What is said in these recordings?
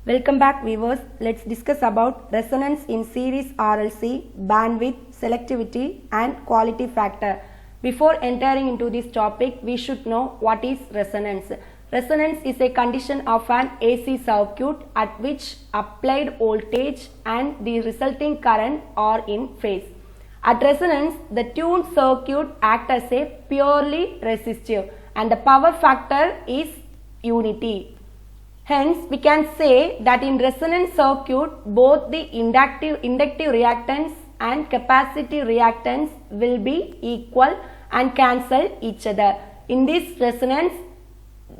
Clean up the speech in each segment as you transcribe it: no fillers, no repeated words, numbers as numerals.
Welcome back viewers. Let's discuss about resonance in series RLC, bandwidth, selectivity and quality factor. Before entering into this topic, we should know what is resonance. Resonance is a condition of an AC circuit at which applied voltage and the resulting current are in phase. At resonance, the tuned circuit acts as a purely resistive and the power factor is unity. Hence, we can say that in resonance circuit, both the inductive reactance and capacitive reactance will be equal and cancel each other. In this resonance,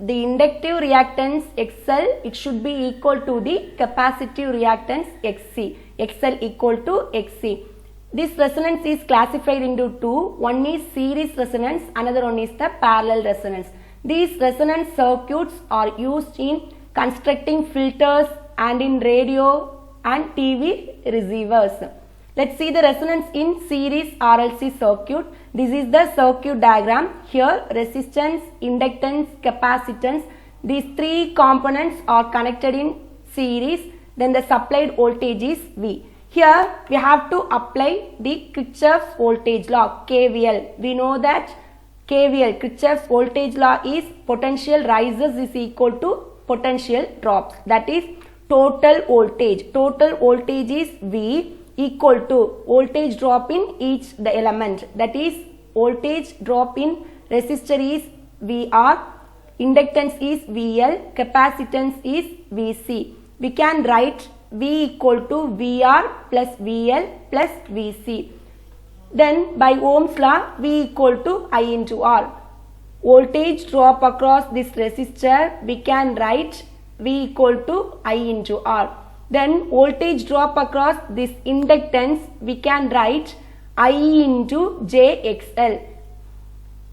the inductive reactance XL, it should be equal to the capacitive reactance XC. XL equal to XC. This resonance is classified into two. One is series resonance, another one is the parallel resonance. These resonance circuits are used in constructing filters and in radio and TV receivers. Let's see the resonance in series RLC circuit. This is the circuit diagram. Here resistance, inductance, capacitance, these three components are connected in series. Then the supplied voltage is V. Here we have to apply the Kirchhoff's voltage law, KVL. We know that KVL, Kirchhoff's voltage law, is potential rises is equal to potential drops. That is total voltage. Total voltage is V equal to voltage drop in each the element. That is voltage drop in resistor is VR, inductance is VL, capacitance is VC. We can write V equal to VR plus VL plus VC. Then by Ohm's law, V equal to I into R. Voltage drop across this resistor, we can write V equal to I into R. Then voltage drop across this inductance, we can write I into JXL.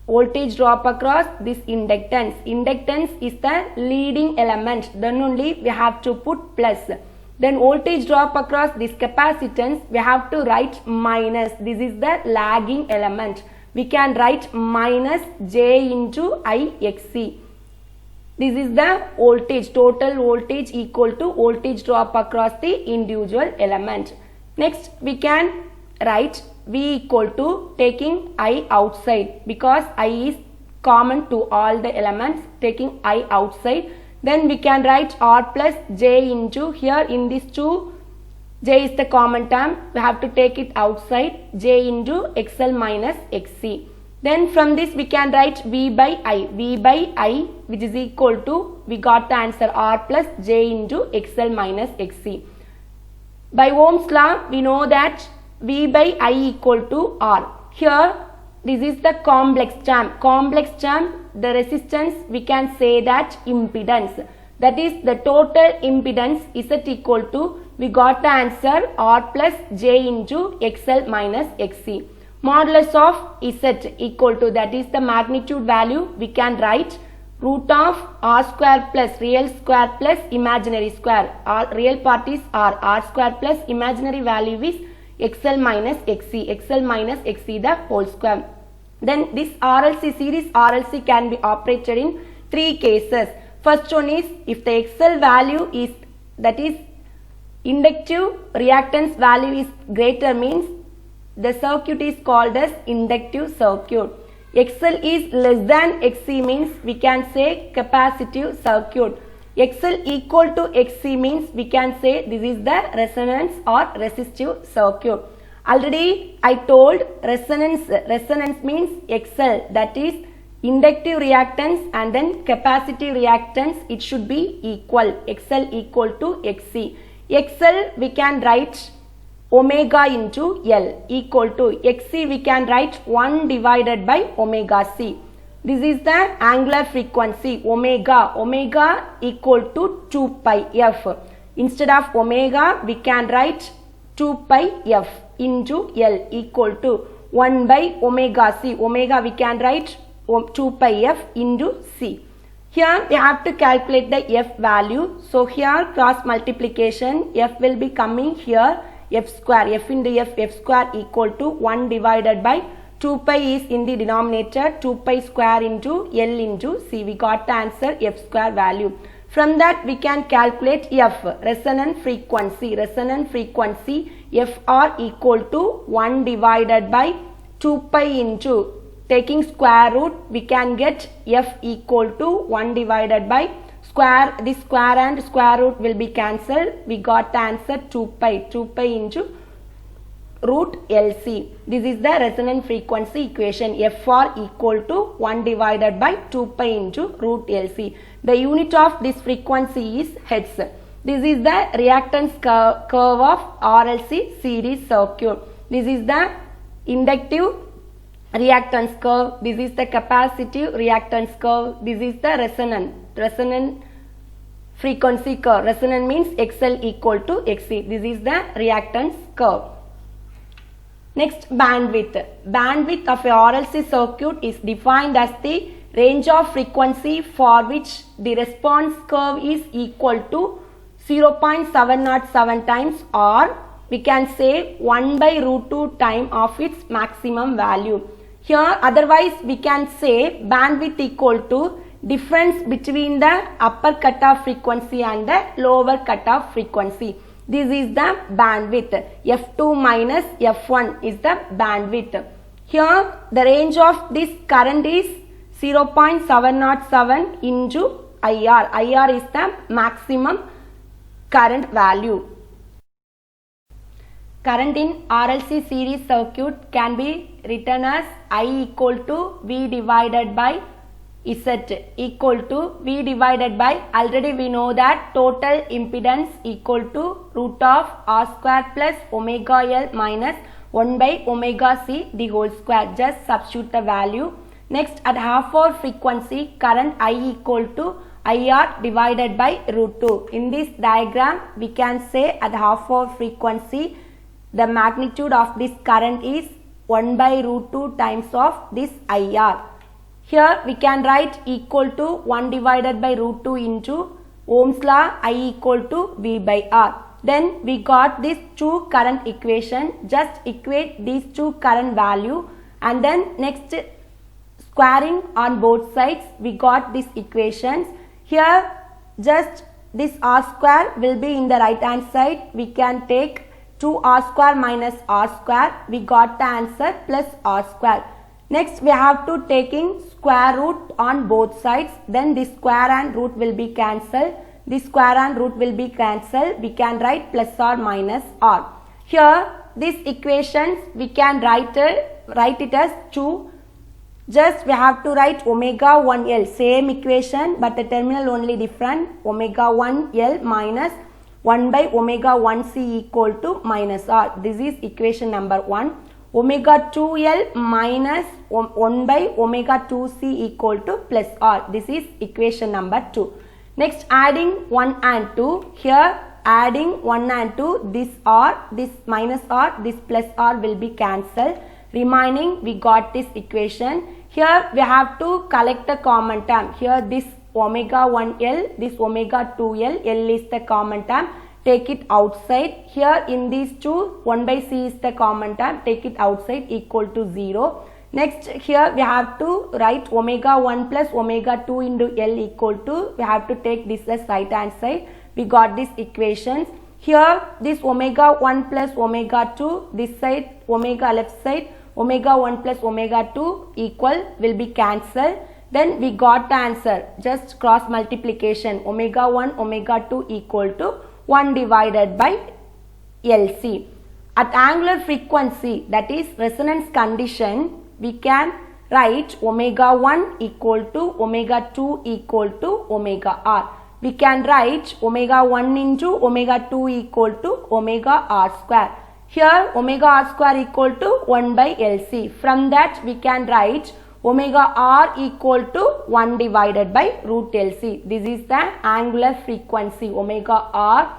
Voltage drop across this inductance. Inductance is the leading element. Then only we have to put plus. Then voltage drop across this capacitance, we have to write minus. This is the lagging element. We can write minus J into IXC. This is the voltage, total voltage equal to voltage drop across the individual element. Next, we can write V equal to taking I outside because I is common to all the elements, taking I outside. Then we can write R plus J into, here in these two, J is the common term, we have to take it outside, J into XL minus XC. Then from this we can write V by I. V by I, which is equal to, we got the answer R plus J into XL minus XC. By Ohm's law, we know that V by I equal to R. Here, this is the complex term. Complex term, the resistance, we can say that impedance. That is the total impedance is equal to, we got the answer R plus J into XL minus XC. Modulus of Z equal to, that is the magnitude value, we can write root of R square plus real square plus imaginary square. Real part is R square plus imaginary value is XL minus XC. XL minus XC the whole square. Then this RLC series RLC can be operated in three cases. First one is if the XL value is, that is inductive reactance value is greater, means the circuit is called as inductive circuit. XL is less than XC means we can say capacitive circuit. XL equal to XC means we can say this is the resonance or resistive circuit. Already I told resonance means XL, that is inductive reactance and then capacitive reactance, it should be equal. XL equal to XC. XL we can write omega into L equal to XC, we can write 1 divided by omega C. This is the angular frequency omega equal to 2 pi f. Instead of omega we can write 2 pi f into L equal to 1 by omega C. Omega we can write 2 pi f into C. Here we have to calculate the f value. So here cross multiplication, f will be coming here, f square, f into f square equal to 1 divided by 2 pi is in the denominator, 2 pi square into L into C. We got the answer f square value. From that we can calculate F, resonant frequency. Resonant frequency Fr equal to 1 divided by 2 pi into, taking square root, we can get F equal to 1 divided by square, this square and square root will be cancelled. We got the answer 2 pi into root LC. This is the resonant frequency equation. Fr equal to 1 divided by 2 pi into root LC. The unit of this frequency is Hertz. This is the reactance curve of RLC series circuit. This is the inductive reactance curve. This is the capacitive reactance curve. This is the resonant frequency curve. Resonant means XL equal to XC. This is the reactance curve. Next, bandwidth. Bandwidth of a RLC circuit is defined as the range of frequency for which the response curve is equal to 0.707 times, or we can say 1 by root 2 time of its maximum value. Here otherwise we can say bandwidth equal to difference between the upper cutoff frequency and the lower cutoff frequency. This is the bandwidth. F2 minus F1 is the bandwidth. Here the range of this current is 0.707 into IR. IR is the maximum current value. Current in RLC series circuit can be written as I equal to V divided by Z equal to V divided by, already we know that total impedance equal to root of R square plus omega L minus 1 by omega C the whole square. Just substitute the value. Next, at half hour frequency, current I equal to IR divided by root 2. In this diagram, we can say at half hour frequency, the magnitude of this current is 1 by root 2 times of this IR. Here we can write equal to 1 divided by root 2 into Ohm's law, I equal to V by R. Then we got these two current equation. Just equate these two current value, and then next squaring on both sides, we got these equations. Here just this R square will be in the right hand side. We can take 2R square minus R square. We got the answer plus R square. Next we have to taking square root on both sides. Then this square and root will be cancelled. This square and root will be cancelled. We can write plus or minus R. Here these equations we can write it as 2. Just we have to write omega 1L, same equation but the terminal only different. Omega 1L minus 1 by omega 1C equal to minus R. This is equation number 1. Omega 2L minus 1 by omega 2C equal to plus R. This is equation number 2. Next, adding 1 and 2. Here adding 1 and 2, this R, this minus R, this plus R will be cancelled. Remaining we got this equation. Here we have to collect the common term. Here this omega 1L, this omega 2L, L is the common term. Take it outside. Here in these two, 1 by C is the common term. Take it outside equal to 0. Next, here we have to write omega 1 plus omega 2 into L equal to, we have to take this as right hand side. We got these equations. Here this omega 1 plus omega 2, this side omega left side, omega 1 plus omega 2 equal will be cancelled. Then we got the answer. Just cross multiplication. Omega 1 omega 2 equal to 1 divided by LC. At angular frequency, that is resonance condition, we can write omega 1 equal to omega 2 equal to omega R. We can write omega 1 into omega 2 equal to omega R square. Here omega R square equal to 1 by LC. From that we can write omega R equal to 1 divided by root LC. This is the angular frequency. Omega R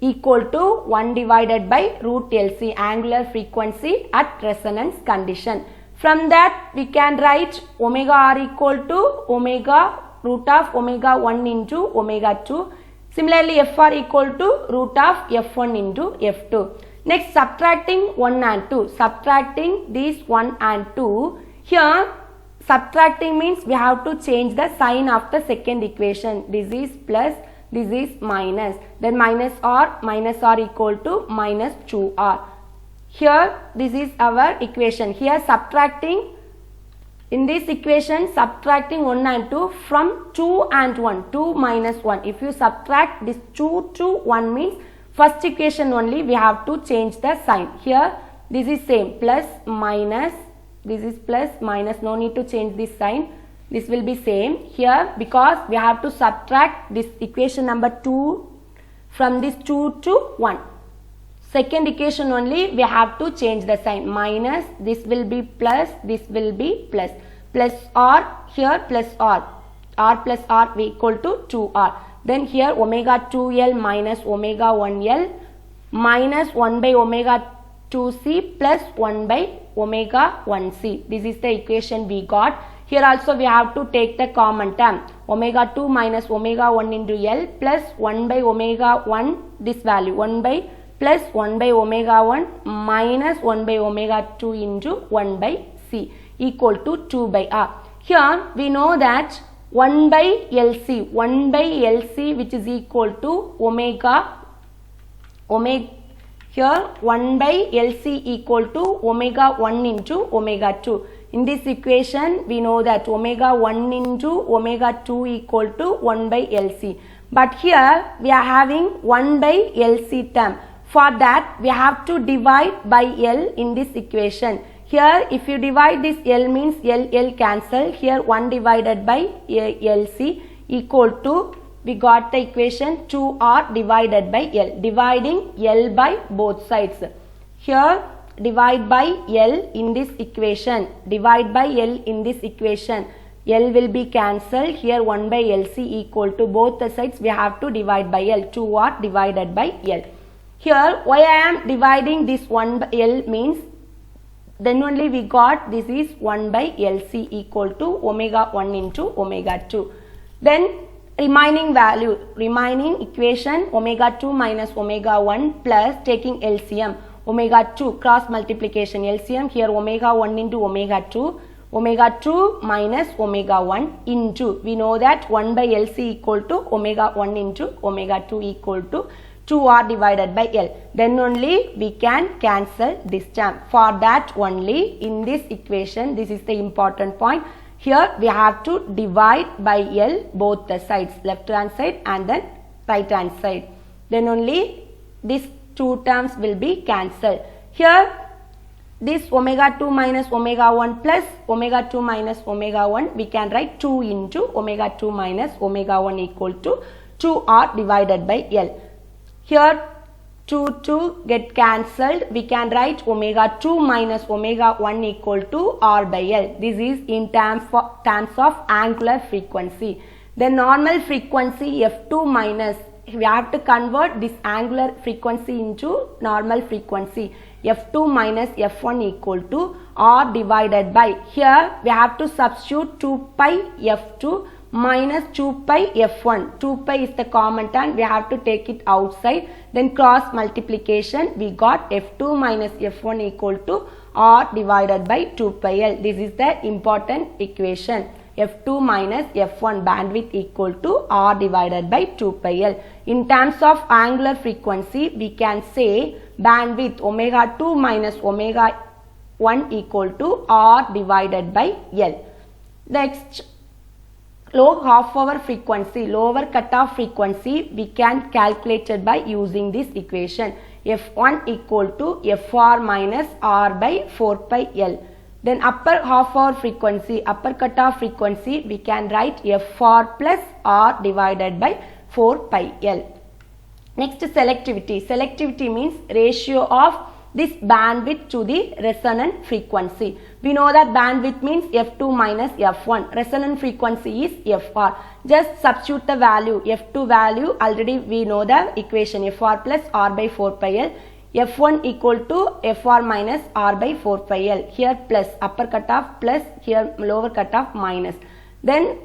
equal to 1 divided by root LC, angular frequency at resonance condition. From that we can write omega R equal to omega root of omega 1 into omega 2. Similarly FR equal to root of F1 into F2. Next, subtracting 1 and 2. Subtracting these 1 and 2. Here subtracting means we have to change the sign of the second equation. This is plus, this is minus. Then minus r equal to minus 2r. Here this is our equation. Here subtracting, in this equation subtracting 1 and 2 from 2 and 1, 2 minus 1. If you subtract this 2 to 1 means first equation only we have to change the sign. Here this is same, plus minus, this is plus minus, no need to change this sign. This will be same here because we have to subtract this equation number 2 from this 2 to 1. Second equation only we have to change the sign. Minus, this will be plus, this will be plus. Plus r, here plus r. R plus r we equal to 2r. Then here omega 2l minus omega 1l minus 1 by omega 2c plus 1 by omega 1c. This is the equation we got. Here also we have to take the common term. Omega 2 minus omega 1 into l plus 1 by omega 1, this value 1 by plus 1 by omega 1 minus 1 by omega 2 into 1 by c equal to 2 by r. Here we know that 1 by LC which is equal to omega, here 1 by LC equal to omega 1 into omega 2. In this equation we know that omega 1 into omega 2 equal to 1 by LC. But here we are having 1 by LC term. For that we have to divide by L in this equation. Here if you divide this L means L cancel. Here 1 divided by LC equal to, we got the equation 2R divided by L. Dividing L by both sides. Here divide by L in this equation. Divide by L in this equation. L will be cancelled. Here 1 by LC equal to, both the sides we have to divide by L. 2R divided by L. Here why I am dividing this 1 by L means then only we got this is 1 by LC equal to omega 1 into omega 2. Then remaining value, remaining equation omega 2 minus omega 1 plus taking LCM omega 2 cross multiplication LCM, here omega 1 into omega 2, omega 2 minus omega 1 into, we know that 1 by LC equal to omega 1 into omega 2 equal to 2R divided by L. Then only we can cancel this term. For that only in this equation, this is the important point. Here we have to divide by L both the sides, left hand side and then right hand side. Then only these two terms will be cancelled. Here this omega 2 minus omega 1 plus omega 2 minus omega 1, we can write 2 into omega 2 minus omega 1 equal to 2R divided by L. Here 2 get cancelled, we can write omega 2 minus omega 1 equal to R by L. This is in terms of angular frequency. The normal frequency F2 minus, we have to convert this angular frequency into normal frequency. F2 minus F1 equal to R divided by, here we have to substitute 2 pi F2 minus 2 pi F1. 2 pi is the common term, we have to take it outside. Then cross multiplication, we got F2 minus F1 equal to R divided by 2 pi L. This is the important equation. F2 minus F1 bandwidth equal to R divided by 2 pi L. In terms of angular frequency, we can say bandwidth omega 2 minus omega 1 equal to R divided by L. Next, low half hour frequency, lower cutoff frequency, we can calculate it by using this equation. F1 equal to Fr minus R by 4 pi L. Then upper half hour frequency, upper cutoff frequency, we can write Fr plus R divided by 4 pi L. Next, selectivity. Selectivity means ratio of this bandwidth to the resonant frequency. We know that bandwidth means F2 minus F1. Resonant frequency is Fr. Just substitute the value. F2 value, already we know the equation. Fr plus R by 4 pi L. F1 equal to Fr minus R by 4 pi L. Here plus upper cutoff plus, here lower cutoff minus. Then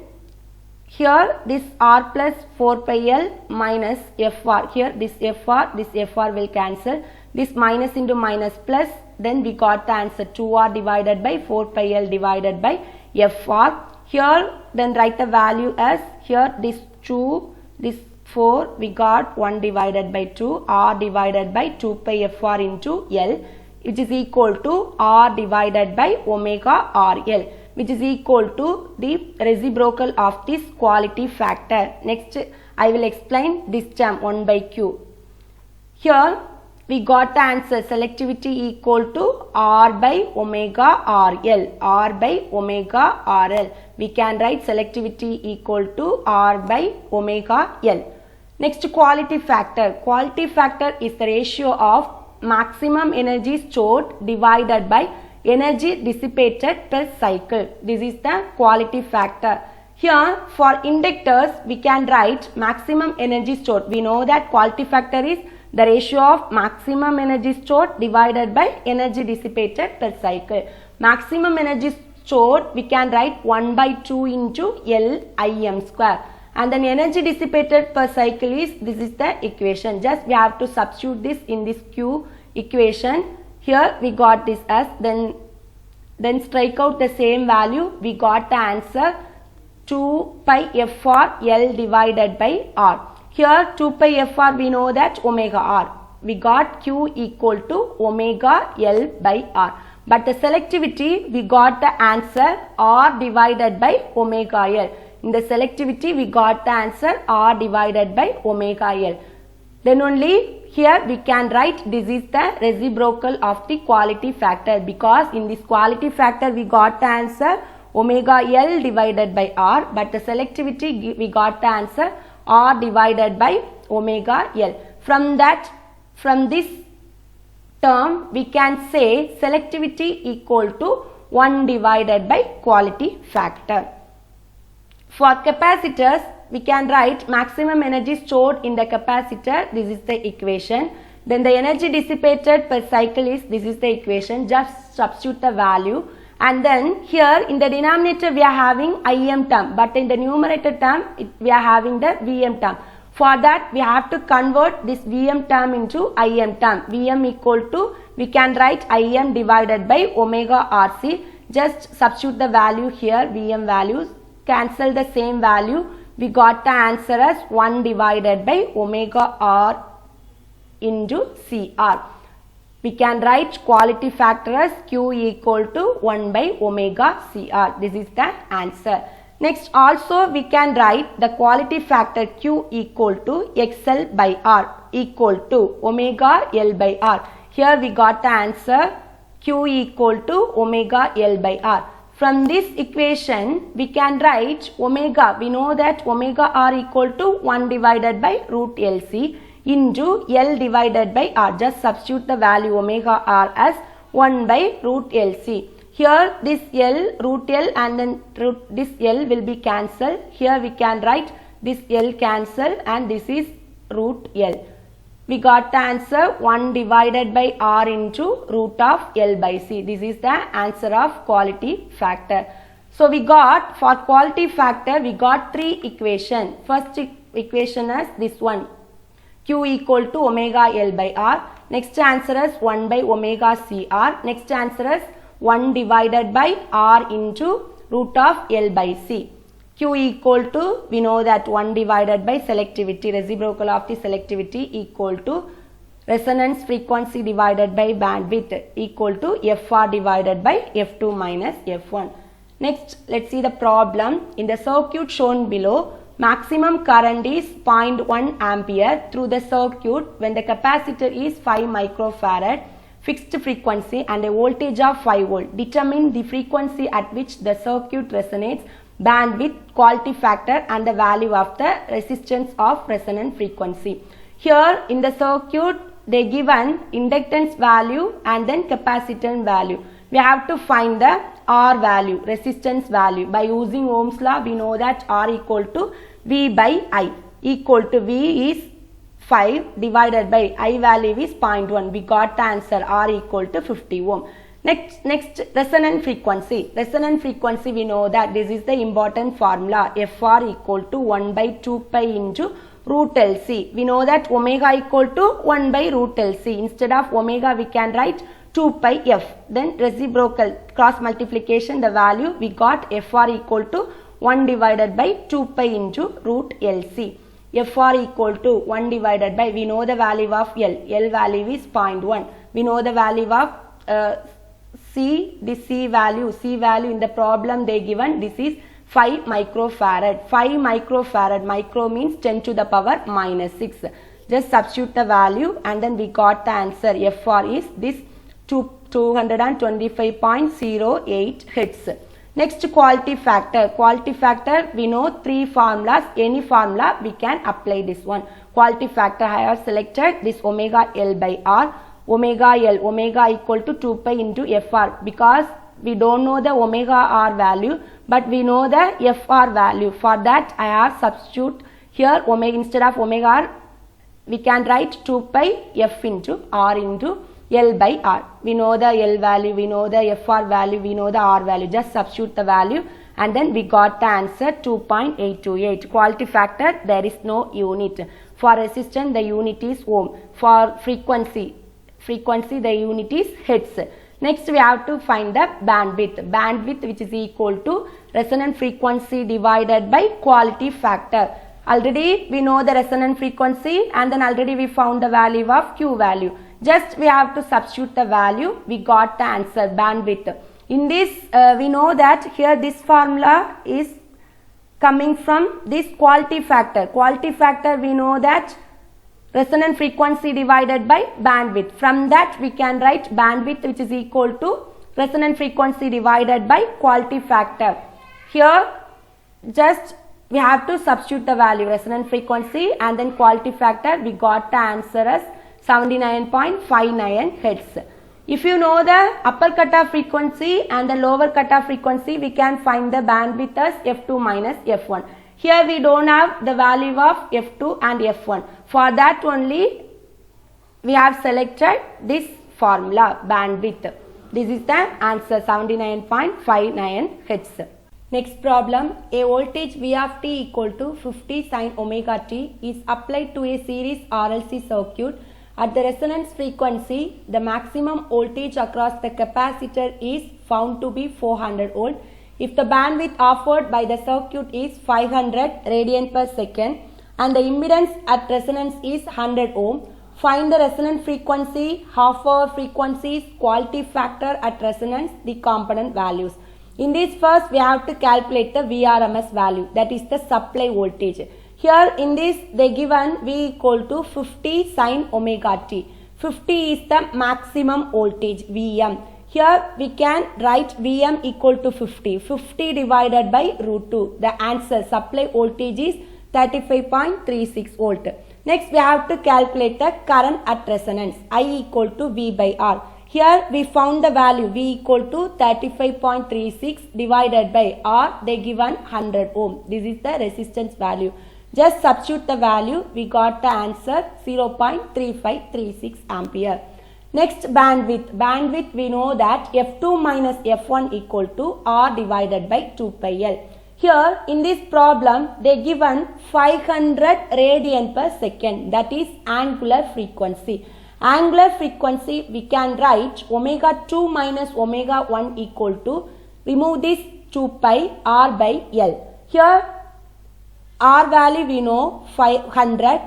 here this R plus 4 pi L minus Fr. Here this Fr will cancel. This minus into minus plus, then we got the answer 2R divided by 4 pi L divided by FR. Here then write the value as, here this 2, this 4, we got 1 divided by 2, R divided by 2 pi FR into L, which is equal to R divided by omega RL, which is equal to the reciprocal of this quality factor. Next, I will explain this term 1 by Q. Here we got the answer selectivity equal to R by omega RL, R by omega RL. We can write selectivity equal to R by omega L. Next, quality factor. Quality factor is the ratio of maximum energy stored divided by energy dissipated per cycle. This is the quality factor. Here for inductors we can write maximum energy stored. We know that quality factor is the ratio of maximum energy stored divided by energy dissipated per cycle. Maximum energy stored we can write 1 by 2 into LIM square. And then energy dissipated per cycle is, this is the equation. Just we have to substitute this in this Q equation. Here we got this as, then strike out the same value. We got the answer 2 pi FR L divided by R. Here 2 pi FR we know that omega R. We got Q equal to omega L by R. But the selectivity we got the answer R divided by omega L. In the selectivity we got the answer R divided by omega L. Then only here we can write this is the reciprocal of the quality factor, because in this quality factor we got the answer omega L divided by R, but the selectivity we got the answer R divided by omega L. From this term we can say selectivity equal to 1 divided by quality factor. For capacitors we can write maximum energy stored in the capacitor. This is the equation. Then the energy dissipated per cycle is, this is the equation. Just substitute the value. And then here in the denominator we are having Im term, but in the numerator term we are having the Vm term. For that we have to convert this Vm term into Im term. Vm equal to, we can write Im divided by omega Rc. Just substitute the value here, Vm values, cancel the same value. We got the answer as 1 divided by omega R into Cr. We can write quality factor as Q equal to 1 by omega Cr. This is the answer. Next, also we can write the quality factor Q equal to XL by R equal to omega L by R. Here we got the answer Q equal to omega L by R. From this equation we can write omega. We know that omega R equal to 1 divided by root LC into L divided by R. Just substitute the value omega R as 1 by root LC. Here this L, root L, and then this L will be cancelled. Here we can write this L cancel and this is root L. We got the answer 1 divided by R into root of L by C. This is the answer of quality factor. So we got, for quality factor we got 3 equations. First equation is this one, Q equal to omega L by R. Next answer is 1 by omega CR. Next answer is 1 divided by R into root of L by C. Q equal to, we know that 1 divided by selectivity, reciprocal of the selectivity equal to resonance frequency divided by bandwidth equal to FR divided by F2 minus F1. Next, let's see the problem. In the circuit shown below, maximum current is 0.1 ampere through the circuit when the capacitor is 5 microfarad, fixed frequency and a voltage of 5 volt. Determine the frequency at which the circuit resonates, bandwidth, quality factor and the value of the resistance of resonant frequency. Here in the circuit they given inductance value and then capacitance value. We have to find the R value, resistance value. By using Ohm's law we know that R equal to V by I, equal to V is 5 divided by I value is 0.1. We got the answer R equal to 50 ohm. Next resonant frequency. Resonant frequency we know that this is the important formula, FR equal to 1 by 2 pi into root LC. We know that omega equal to 1 by root LC. Instead of omega we can write 2 pi f. Then reciprocal cross multiplication, the value we got fr equal to 1 divided by 2 pi into root LC. fr equal to 1 divided by, we know the value of L value is 0.1. We know the value of C, the C value in the problem they given, this is 5 microfarad. 5 microfarad, micro means 10 to the power minus 6. Just substitute the value and then we got the answer. fr is this 225.08 hertz. Next, quality factor. Quality factor, we know 3 formulas. Any formula we can apply this one. Quality factor, I have selected this omega L by R. Omega L, omega equal to 2 pi into fr, because we don't know the omega R value, but we know the fr value. For that I have substitute here omega, instead of omega R we can write 2 pi f into R into L by R. We know the L value, we know the fr value, we know the R value. Just substitute the value and then we got the answer 2.828. Quality factor, there is no unit. For resistance the unit is ohm. For frequency the unit is hertz. Next we have to find the bandwidth. Bandwidth, which is equal to resonant frequency divided by quality factor. Already we know the resonant frequency and then already we found the value of Q value. Just we have to substitute the value, we got the answer, bandwidth. In this we know that here this formula is coming from this quality factor. Quality factor, we know that resonant frequency divided by bandwidth. From that we can write bandwidth, which is equal to resonant frequency divided by quality factor. Here just we have to substitute the value, resonant frequency and then quality factor. We got the answer as 79.59 hertz. If you know the upper cutoff frequency and the lower cutoff frequency, we can find the bandwidth as f2 minus f1. Here we don't have the value of f2 and f1. For that only we have selected this formula, bandwidth. This is the answer, 79.59 hertz. Next problem, a voltage V of t equal to 50 sin omega t is applied to a series RLC circuit. At the resonance frequency, the maximum voltage across the capacitor is found to be 400 volt. If the bandwidth offered by the circuit is 500 radian per second and the impedance at resonance is 100 ohm, find the resonant frequency, half hour frequencies, quality factor at resonance, the component values. In this, first we have to calculate the VRMS value, that is the supply voltage. Here in this they given V equal to 50 sin omega t. 50 is the maximum voltage Vm. Here we can write Vm equal to 50. 50 divided by root 2. The answer, supply voltage is 35.36 volt. Next we have to calculate the current at resonance, I equal to V by R. Here we found the value V equal to 35.36 divided by R, they given 100 ohm. This is the resistance value. Just substitute the value, we got the answer 0.3536 ampere. Next, bandwidth. Bandwidth, we know that F2 minus F1 equal to R divided by 2 pi L. Here in this problem they given 500 radian per second, that is angular frequency. Angular frequency we can write omega 2 minus omega 1 equal to, remove this 2 pi R by L. Here R value we know 500,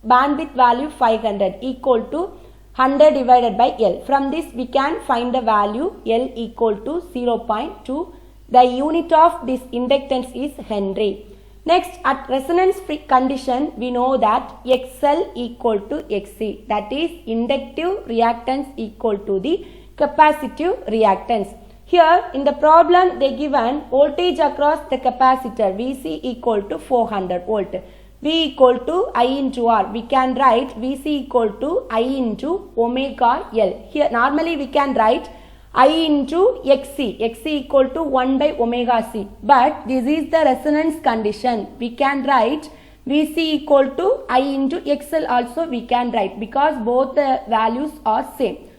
bandwidth value 500 equal to 100 divided by L. From this we can find the value L equal to 0.2. The unit of this inductance is Henry. Next, at resonance condition we know that XL equal to XC, that is inductive reactance equal to the capacitive reactance. Here in the problem they given voltage across the capacitor VC equal to 400 volt. V equal to I into R. We can write VC equal to I into omega L. Here normally we can write I into XC. XC equal to 1 by omega C. But this is the resonance condition. We can write VC equal to I into XL also we can write, because both the values are same.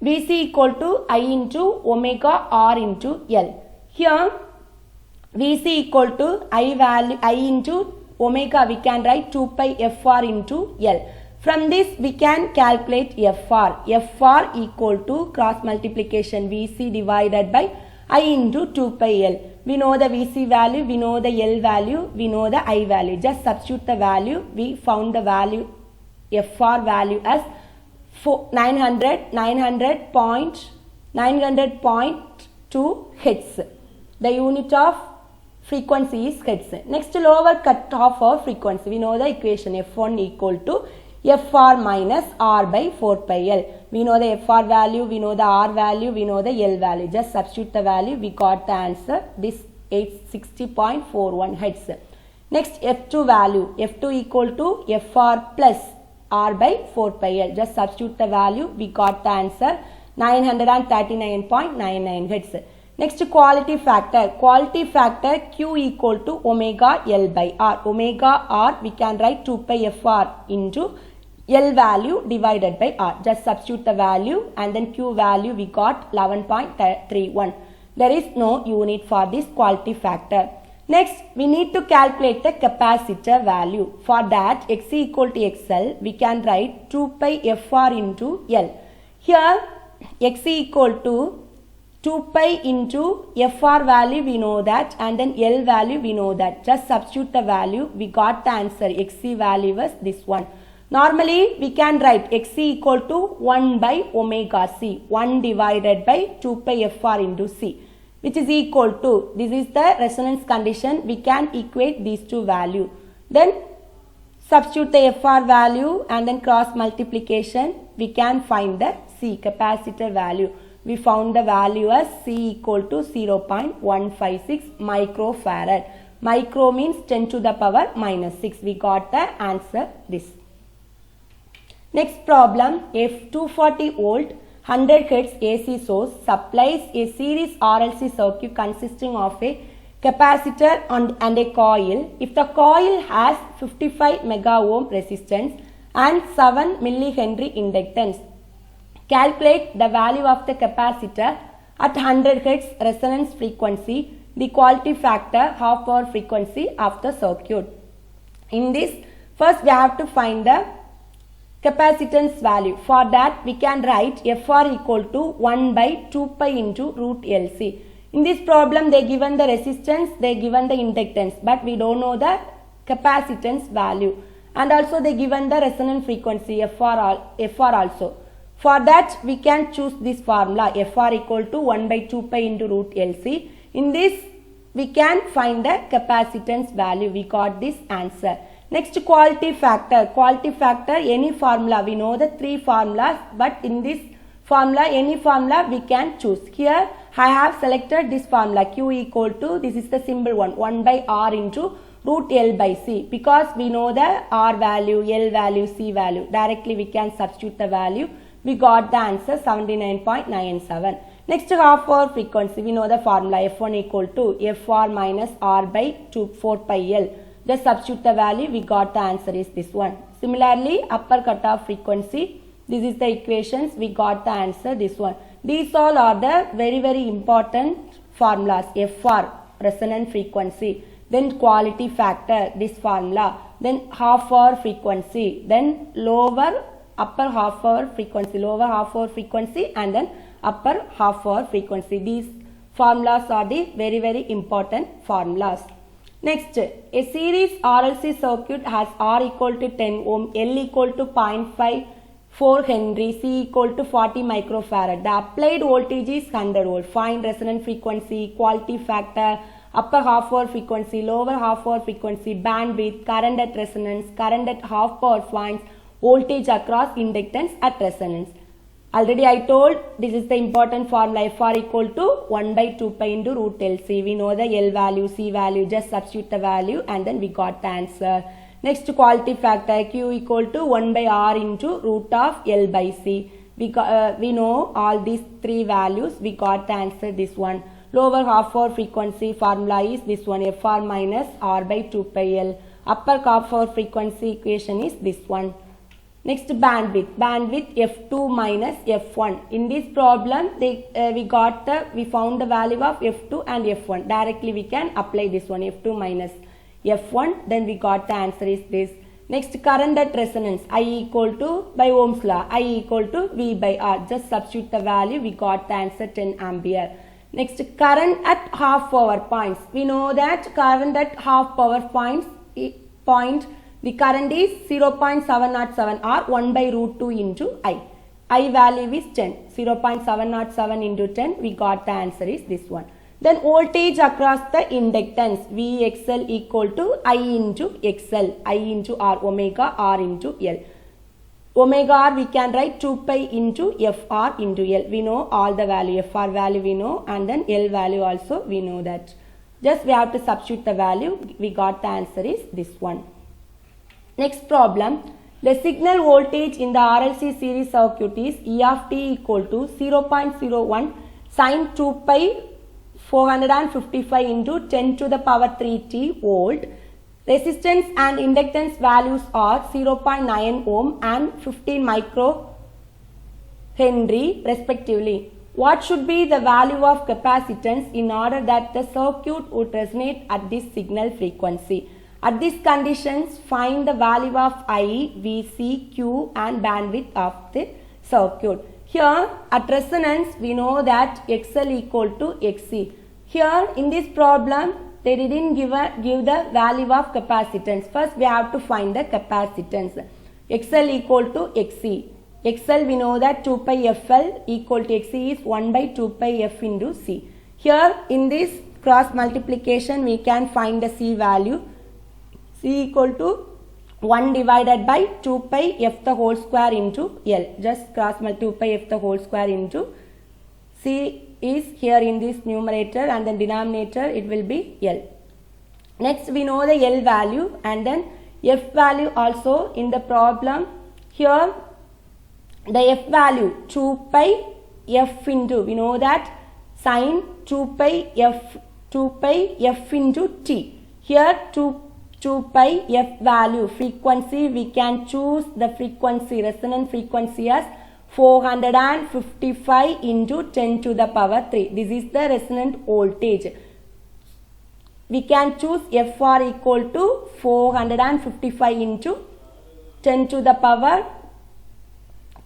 VC equal to I into omega R into L. Here VC equal to I into omega we can write 2 pi FR into L. From this we can calculate FR. FR equal to cross multiplication VC divided by I into 2 pi L. We know the VC value, we know the L value, we know the I value. Just substitute the value. We found the value FR value as 900.2 Hz. The unit of frequency is Hz. Next, lower cutoff of frequency. We know the equation F1 equal to FR minus R by 4 pi L. We know the FR value, we know the R value, we know the L value. Just substitute the value, we got the answer. This 860.41 Hz. Next, F2 value. F2 equal to FR plus R by 4 pi L. Just substitute the value, we got the answer 939.99 Hz. Next, quality factor. Quality factor Q equal to omega L by R. Omega R we can write 2 pi FR into L value divided by R. Just substitute the value and then Q value we got 11.31. There is no unit for this quality factor. Next, we need to calculate the capacitor value. For that, X equal to XL, we can write 2 pi FR into L. Here, X equal to 2 pi into FR value we know that and then L value we know that. Just substitute the value, we got the answer. XC value was this one. Normally, we can write XC equal to 1 by omega C. 1 divided by 2 pi FR into C, which is equal to, this is the resonance condition, we can equate these two values. Then substitute the FR value and then cross multiplication, we can find the C, capacitor value. We found the value as C equal to 0.156 microfarad. Micro means 10 to the power minus 6. We got the answer this. Next problem, if 240 volt 100 Hz AC source supplies a series RLC circuit consisting of a capacitor and a coil. If the coil has 55 mega ohm resistance and 7 millihenry inductance, calculate the value of the capacitor at 100 Hz resonance frequency, the quality factor, half power frequency of the circuit. In this, first we have to find the capacitance value. For that, we can write FR equal to 1 by 2 pi into root LC. In this problem, they given the resistance, they given the inductance, but we don't know the capacitance value. And also they given the resonance frequency FR also. For that, we can choose this formula FR equal to 1 by 2 pi into root LC. In this, we can find the capacitance value. We got this answer. Next, quality factor. Quality factor, any formula. We know the three formulas, but in this formula, any formula we can choose. Here, I have selected this formula Q equal to, this is the simple one, 1 by R into root L by C. Because we know the R value, L value, C value. Directly we can substitute the value. We got the answer 79.97. Next, half power frequency. We know the formula F1 equal to FR minus R by 4 pi L. Just substitute the value, we got the answer is this one. Similarly, upper cutoff frequency, this is the equations, we got the answer this one. These all are the very important formulas. FR, resonant frequency, then quality factor, this formula, then half hour frequency, then upper half hour frequency and then upper half hour frequency. These formulas are the very important formulas. Next, a series RLC circuit has R equal to 10 ohm, L equal to 0.54 Henry, C equal to 40 microfarad. The applied voltage is 100 volt. Find resonant frequency, quality factor, upper half hour frequency, lower half hour frequency, bandwidth, current at resonance, current at half power points, voltage across inductance at resonance. Already I told this is the important formula FR equal to 1 by 2 pi into root LC. We know the L value, C value, just substitute the value and then we got the answer. Next, quality factor Q equal to 1 by R into root of L by C. We know all these three values, we got the answer this one. Lower half hour frequency formula is this one FR minus R by 2 pi L. Upper half hour frequency equation is this one. Next, bandwidth F2 minus F1. In this problem, we found the value of F2 and F1. Directly we can apply this one F2 minus F1. Then we got the answer is this. Next, current at resonance, I equal to, by Ohm's law, I equal to V by R. Just substitute the value, we got the answer 10 ampere. Next, current at half power points. We know that current at half power point, the current is 0.707 or 1 by root 2 into I. I value is 10. 0.707 into 10, we got the answer is this one. Then voltage across the inductance, VXL equal to I into XL, I into R, omega R into L. Omega R we can write 2 pi into FR into L. We know all the value, FR value we know, and then L value also we know that. Just we have to substitute the value, we got the answer is this one. Next problem, the signal voltage in the RLC series circuit is E of t equal to 0.01 sin 2 pi 455 into 10 to the power 3t volt. Resistance and inductance values are 0.9 ohm and 15 micro Henry respectively. What should be the value of capacitance in order that the circuit would resonate at this signal frequency? At these conditions, find the value of I, Vc, Q and bandwidth of the circuit. Here at resonance, we know that XL equal to XC. Here in this problem, they didn't give the value of capacitance. First, we have to find the capacitance. XL equal to XC. XL we know that 2 pi FL equal to XC is 1 by 2 pi F into C. Here in this cross multiplication, we can find the C value. C equal to 1 divided by 2 pi F the whole square into L. Just cross multiply 2 pi F the whole square into C is here in this numerator and then denominator it will be L. Next we know the L value and then F value also in the problem. Here the F value 2 pi F into, we know that sin 2 pi F into T. Here 2 pi F value frequency, we can choose the frequency, resonant frequency as 455 into 10 to the power 3. This is the resonant voltage. We can choose FR equal to 455 into 10 to the power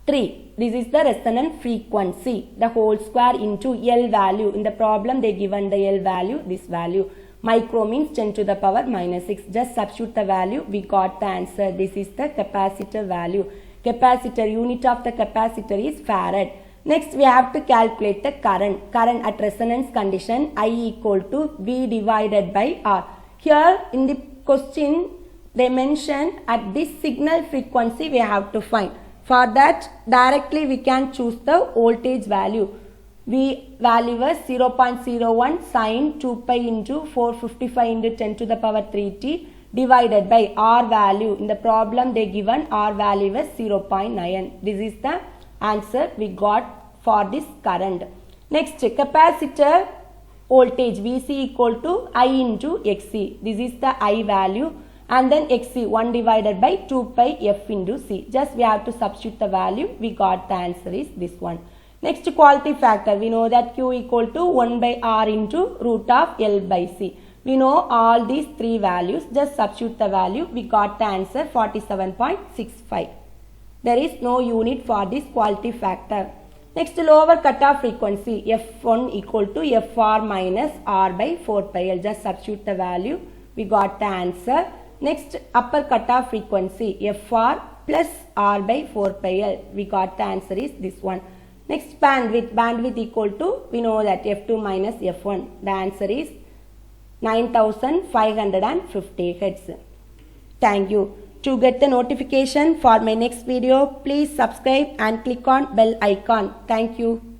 3. This is the resonant frequency, the whole square into L value. In the problem they given the L value, this value. Micro means 10 to the power minus 6. Just substitute the value, we got the answer. This is the capacitor value. Capacitor, unit of the capacitor is farad. Next we have to calculate the current. Current at resonance condition, I equal to V divided by R. Here in the question they mention at this signal frequency we have to find. For that directly we can choose the voltage value. V value was 0.01 sin 2 pi into 455 into 10 to the power 3t divided by R value. In the problem they given R value was 0.9. This is the answer we got for this current. Next, capacitor voltage Vc equal to I into Xc. This is the I value and then Xc 1 divided by 2 pi F into C. Just we have to substitute the value, we got the answer is this one. Next, quality factor, we know that Q equal to 1 by R into root of L by C. We know all these three values, just substitute the value, we got the answer 47.65. There is no unit for this quality factor. Next, lower cutoff frequency, F1 equal to FR minus R by 4 pi L. Just substitute the value, we got the answer. Next, upper cutoff frequency, FR plus R by 4 pi L. We got the answer is this one. Next, bandwidth equal to, we know that F2 minus F1. The answer is 9550 Hz. Thank you. To get the notification for my next video, please subscribe and click on bell icon. Thank you.